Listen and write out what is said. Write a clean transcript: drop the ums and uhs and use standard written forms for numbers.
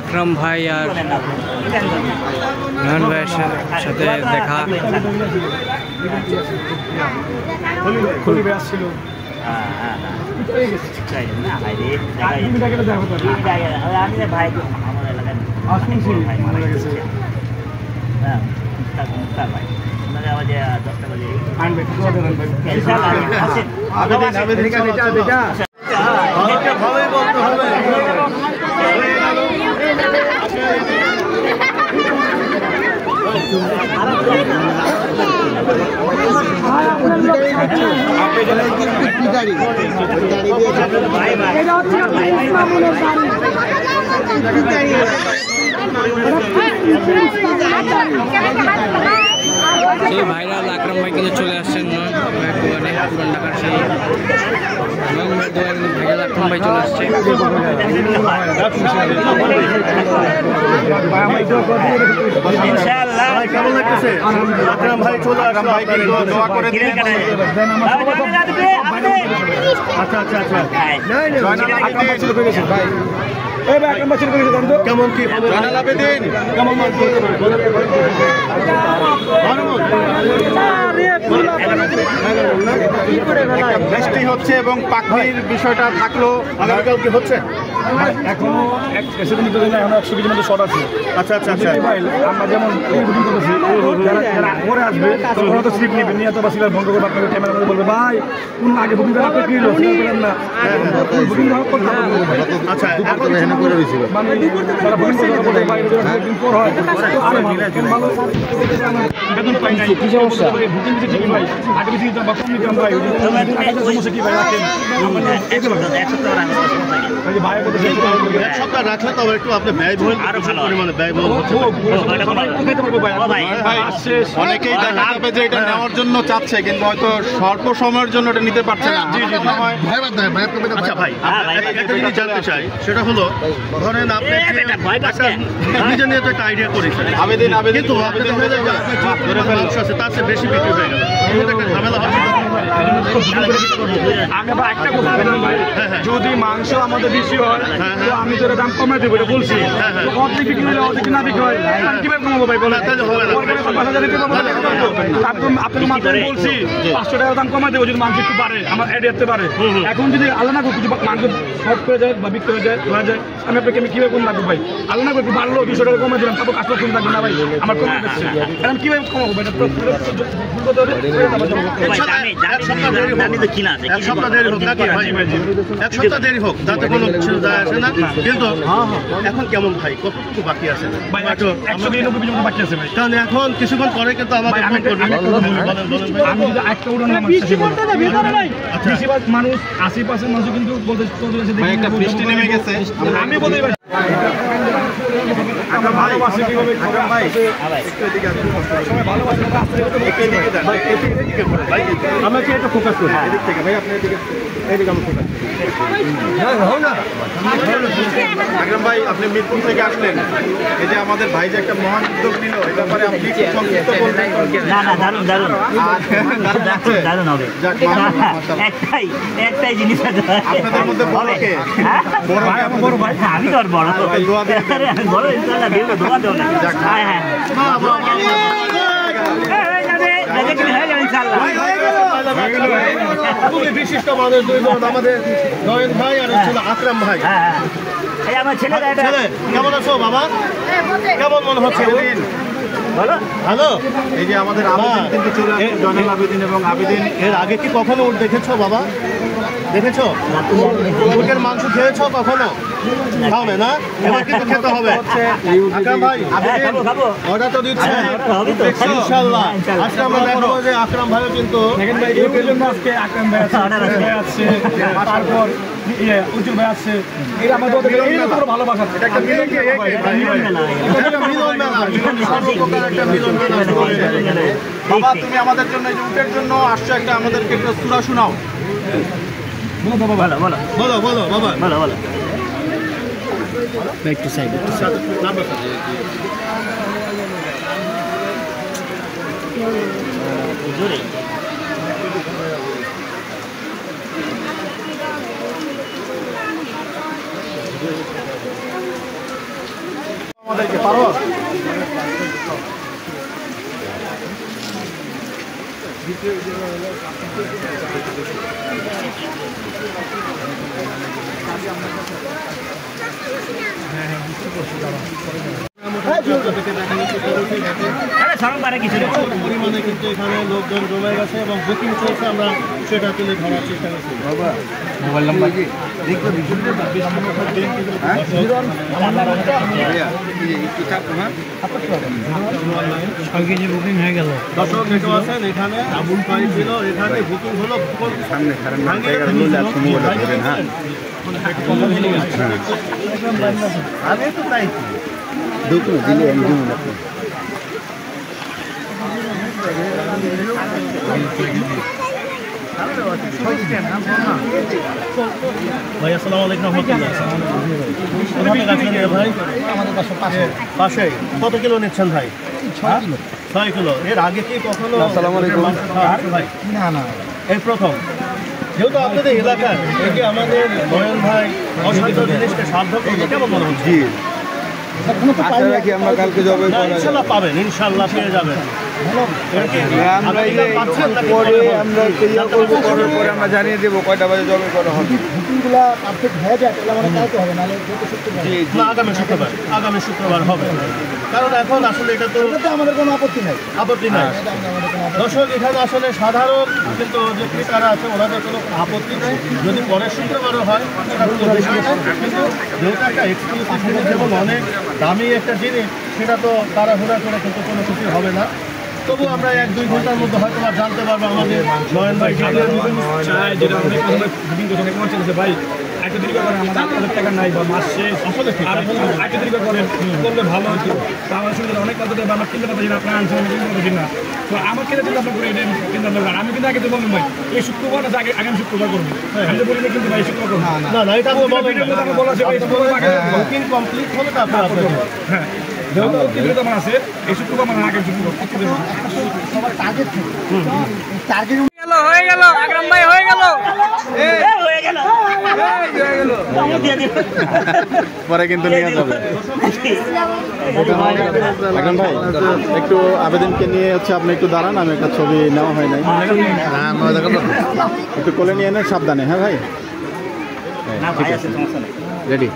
আকরাম ভাই আর নয়ন ভাইয়ের সাথে দেখা। ভালোই বলতে হবে। সেই ভাইরাল আকরাম ভাই কিন্তু চলে আসছেন পুরান ঢাকার সেই ভাইরাল আকরাম ভাই চলে আসছে। কেমন লাগতেছে? আকরাম ভাই চলে আসলো, দোয়া করে দিন। আচ্ছা আচ্ছা আচ্ছা, কেমন কি কেমন বৃষ্টি হচ্ছে এবং পাখির বিষয়টা থাকলো, আগামীকাল কি হচ্ছে? এখনো 100 কেজির মধ্যে শর্ট আছে। আচ্ছা আচ্ছা আচ্ছা, আমরা যেমন যারা পরে আসবে ওরা তো স্লিপ নেবে নিয়ে, বা সিলার বন্ধ করবে, আপনাকে ক্যামেরা করে বলবে ভাই কোন আগে বুকিং করা আপনি পেলেন না বুকিং করতে হবে। আচ্ছা, মানে যারা বুকিং করতে বাইরে দিন পর হয় বেতন পাই নাই, কি সমস্যা? বুকিং দিতে ঠিক ভাই, আগে বেশি দিতাম বা কম দিতাম ভাই, সমস্যা কি ভাই রাখেন এক সপ্তাহ রাখলে তবে একটু আপনি ব্যয়বহুল পরিমাণে ব্যয়বহুল হচ্ছে। অনেকেই দেখা যাবে যে এটা নেওয়ার জন্য চাচ্ছে, কিন্তু হয়তো স্বল্প সময়ের জন্য এটা নিতে পারছে না। আচ্ছা ভাই, একটা জিনিস জানতে চাই, সেটা হলো ধরেন আপনি নিজে নিয়ে তো একটা আইডিয়া করেছেন আবেদন, কিন্তু মানুষ আছে তার চেয়ে বেশি বিক্রি হয়ে গেল, একটা ঝামেলা হচ্ছে। যদি মাংস আমাদের বেশি হয় তো আমি তো দাম কমাই দেবো বলছি, অর্ধেক বিক্রি হলে অর্ধেক না বিক্রি হয় কিভাবে কমাবো ভাই বলে? আপনাকে মাত্র বলছি 500 টাকা দাম কমাই দেবো যদি মাংস একটু বাড়ে, আমার অ্যাড আসতে পারে। এখন যদি আল্লাহ না কিছু মাংস শর্ট করে যায় বা বিক্রি হয়ে যায় আমি আপনাকে আমি কিভাবে কম লাগবো ভাই? আল্লাহ না একটু বাড়লো 200 টাকা কমাই দিলাম, তারপর 500 কম লাগবে না ভাই, আমার কমে যাচ্ছে। আমি কিভাবে কমাবো ভাই? এক সপ্তাহ দেরি হোক নাকি ভাই, এক সপ্তাহ দেরি হোক, তাতে কোনো কিছু যায় আসে না। কিন্তু এখন কেমন ভাই, কতটুকু বাকি আছে? তাহলে এখন কিছুক্ষণ পরে কিন্তু আমাদের মানুষ 80% মানুষ কিন্তু বৃষ্টি নেমে গেছে। আমি বলি ভালোবাসে কিভাবে আমাকে একটা ফোকাস করি এদিক থেকে ভাই, আপনি এদিকে আমি ফোকাস আকরাম ভাই, আপনি মিরপুর থেকে আসলেন, এই যে আমাদের ভাই যে একটা মহান উদ্যোগ নিল, এই ব্যাপারে আপনি সংক্ষিপ্ত বলবেন? একটাই জিনিস আপনাদের মধ্যে বড় কে? বড় ভাই, আমি তো আর বড় দোয়া দিয়ে বড় ইনশাআল্লাহ দেব, দোয়া দেব না। হ্যাঁ হ্যাঁ, খুবই বিশিষ্ট মানুষ দুইজন, আমাদের নয়ন ভাই আর আকরাম ভাই। আমার ছেলেরা কেমন আছো বাবা? কেমন মনে হচ্ছে? ভালো। এই যে আমাদের আবেদিন কিন্তু চলে আসছে, জয়নাল আবেদিন এবং আবেদিন। এর আগে কি কখনো উট দেখেছো বাবা? দেখেছো? উটের মাংস খেয়েছো কখনো? খাও না? এবার কিন্তু খেতে হবে। আকরাম ভাই, আবেদিন অর্ডার তো দিচ্ছে ইনশাআল্লাহ। আজকে আমরা দেখবো যে আকরাম ভাইও কিন্তু এর জন্য আজকে আকরাম ভাই আছে, তারপর উজ্জ্বল ভাই আছে, এটা আমাদের ভালোবাসা। এটা একটা মিলন মেলা। বাবা, তুমি আমাদের জন্য উটের জন্য আসছো, একটা আমাদেরকে একটা সূরা শোনাও। বলো বলো বলো বলো বলো বাবা, বলো বলো। একটু সাইড জোরে আমাদেরকে পারো পরিমাণে কিন্তু এখানে লোকজন জমে গেছে এবং বুকিং চলছে, আমরা সেটা তুলে ধরার চেষ্টা করছি। মোবাইল নাম্বার কি বুকিং হয়ে গেল। দর্শক দেখতে পাচ্ছেন এখানে আবুল ফাইল ছিল, এখানে বুকিং হলো আমি তো তাই দেখুন দিলে ভাই আসসালামু আলাইকুম ভাই। আমাদের পাশে কত কিলো নিচ্ছেন ভাই? 6 কিলো। এর আগে কি কখনো? আসসালামু আলাইকুম ভাই। না এই প্রথম, যেহেতু আপনাদের এলাকার এই যে আমাদের নয়ন ভাই অসাধ্য জিনিসটা সাধ্য করতে কেমন মনে হচ্ছে? আমরা কালকে যাবো, ইনশাল্লাহ পাবেন, ইনশাল্লাহ পেয়ে যাবেন। আমরা করার পরে আমরা জানিয়ে দেবো কয়টা বাজে জবে করা হবে। আগামী শুক্রবার হবে, কারণ এখন আসলে এটা তো আমাদের কোনো আপত্তি নাই। দর্শক এখানে আসলে সাধারণ কিন্তু যে ক্রেতারা আছে ওনাদের কোনো আপত্তি নেই, যদি পরের শুক্রবারও হয় সেটা কোনো বিষয় না। কিন্তু যেহেতু একটা এক্সক্লুসিভ জিনিস এবং অনেক দামি একটা জিনিস, সেটা তো তাড়াহুড়া করে কিন্তু কোনো কিছু হবে না। তবু আমরা 1-2 ঘন্টার মধ্যে হয়তো জানতে পারবো আমাদের নয়ন ভাই চাই যেটা অনেক বুকিং করছে, অনেক চলেছে ভাই। একটা দেরি করে আমাদের 8,000 টাকা নাই বা মাস শেষ আসলে আর একটা দেরি করে করলে ভালো হতো। তো আমার সুবিধা অনেক কথা দেবে, আমরা কিনতে পারছি না, আপনার আনছেন আমি কিনতে পারছি না। তো আমার কিনে দিলে আপনার করে কিনতে পারবেন। আমি কিন্তু আগে তো বললাম ভাই এই শুক্রবারটা আগামী শুক্রবার করবো, আমি তো বলি না কিন্তু ভাই শুক্রবার করবো না এটা তো বলা আছে বুকিং কমপ্লিট হলে তারপর হ্যাঁ যেহেতু কিন্তু আমার আছে এই শুক্রবার মানে আগে শুক্রবার সবার টার্গেট হয়ে গেল আকরাম ভাই হয়ে গেল। পরে কিন্তু নিয়ে যাবে। এখন ভাই একটু আবেদনকে নিয়ে হচ্ছে আপনি একটু দাঁড়ান, আমি একটা ছবি নেওয়া হয় নাই, একটু কোলে নিয়ে নেন সাবধানে। হ্যাঁ ভাই, ঠিক আছে, রেডি।